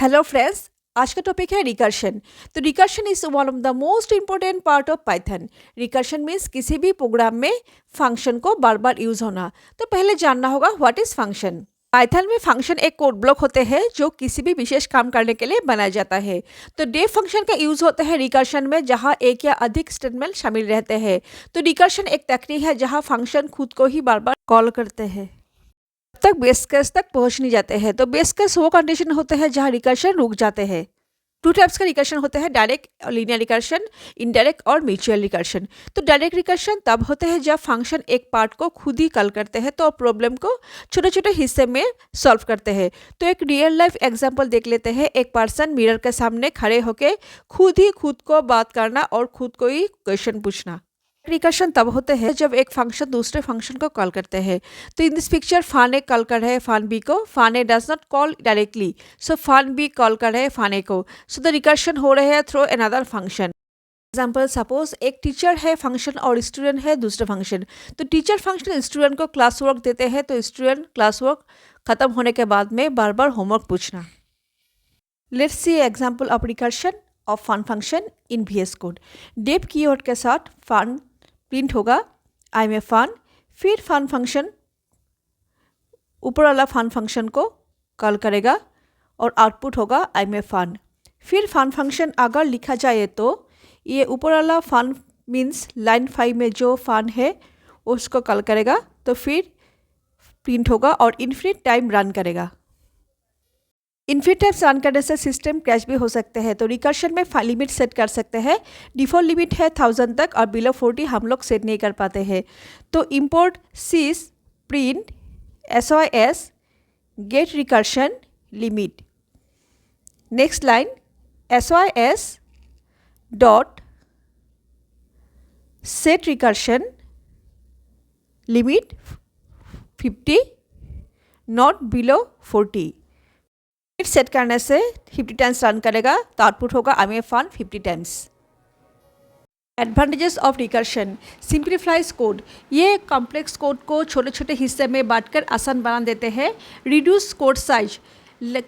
Hello friends, आज का topic है रिकर्शन। तो recursion is one of the most important part of Python. Recursion means किसी भी प्रोग्राम में फंक्शन को बार बार यूज होना। तो पहले जानना होगा व्हाट इज फंक्शन। पाइथन में फंक्शन एक कोड ब्लॉक होते हैं जो किसी भी विशेष काम करने के लिए बनाया जाता है। तो डेफ फंक्शन का यूज होता है रिकर्शन में, जहां एक या अधिक स्टेटमेंट शामिल रहते हैं। तो रिकर्शन एक तकनीक है जहां फंक्शन खुद को ही बार बार कॉल करते हैं तक बेस केस तक पहुंच नहीं जाते हैं। तो बेस केस वो कंडीशन होते हैं जहां रिकर्शन रुक जाते हैं। टू टाइप्स का रिकर्शन होते हैं, डायरेक्ट और लीनियर रिकर्शन, इनडायरेक्ट और म्यूचुअल रिकर्शन। तो डायरेक्ट रिकर्शन तब होते हैं जब फंक्शन एक पार्ट को खुद ही कॉल करते हैं तो प्रॉब्लम को छोटे छोटे हिस्से में सॉल्व करते हैं। तो एक रियल लाइफ एग्जांपल देख लेते हैं। एक पर्सन मिरर के सामने खड़े होकर खुद को बात करना और खुद को ही क्वेश्चन पूछना। रिकर्शन तब होते हैं जब एक फंक्शन दूसरे फंक्शन को कॉल करते हैं। तो इन दिस पिक्चर फान ए कॉल कर रहे हैं फान बी को, फान ए डज नॉट कॉल डायरेक्टली, सो फान बी कॉल कर रहे हैं फान ए को। सो द रिकर्शन हो रहे हैं through another function. Example, suppose एक टीचर है फंक्शन और स्टूडेंट है दूसरे फंक्शन। तो टीचर फंक्शन स्टूडेंट को क्लास वर्क देते हैं, तो स्टूडेंट क्लास वर्क खत्म होने के बाद में बार बार होमवर्क पूछना। Let's see example of recursion of fun function in VS code. Def keyword के साथ फन प्रिंट होगा, आई एम ए फन। फिर फन फंक्शन ऊपर वाला फन फंक्शन को कॉल करेगा और आउटपुट होगा आई एम ए फन। फिर फन फंक्शन अगर लिखा जाए तो ये ऊपर वाला फन मीन्स लाइन 5 में जो फन है उसको कॉल करेगा, तो फिर प्रिंट होगा और इन्फिनिट टाइम रन करेगा। इन्फिनिट टाइम रन करने से सिस्टम क्रैश भी हो सकते हैं। तो रिकर्शन में लिमिट सेट कर सकते हैं। डिफ़ॉल्ट लिमिट है 1000 तक और बिलो 40 हम लोग सेट नहीं कर पाते हैं। तो import sys print sys get recursion limit. Next line sys dot set recursion limit 50 not below 40। सेट करने से 50 टाइम्स रन करेगा तो आउटपुट होगा I am a fun 50 times. Advantages of recursion, simplifies code. ये कॉम्प्लेक्स कोड को छोटे छोटे हिस्से में बांटकर आसान बना देते हैं। रिड्यूस कोड साइज,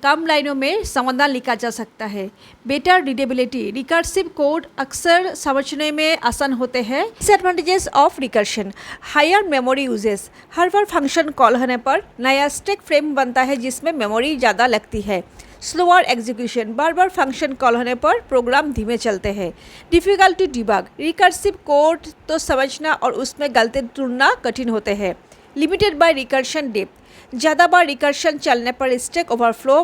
कम लाइनों में समाधान लिखा जा सकता है। बेटर रीडेबिलिटी, रिकर्सिव कोड अक्सर समझने में आसान होते हैं। Disadvantages of recursion, higher memory uses. हर बार फंक्शन कॉल होने पर नया स्टैक फ्रेम बनता है जिसमें मेमोरी ज़्यादा लगती है। स्लोअर एग्जीक्यूशन, बार बार फंक्शन कॉल होने पर प्रोग्राम धीमे चलते हैं। Difficult to debug, recursive code तो समझना और उसमें गलती ढूंढना कठिन होते हैं। लिमिटेड बाय रिकर्शन डेप्थ, ज़्यादा बार रिकर्शन चलने पर स्टैक ओवरफ्लो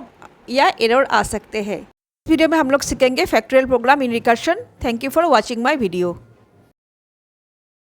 या एरर आ सकते हैं। वीडियो में हम लोग सीखेंगे factorial program in recursion. Thank you for watching my video.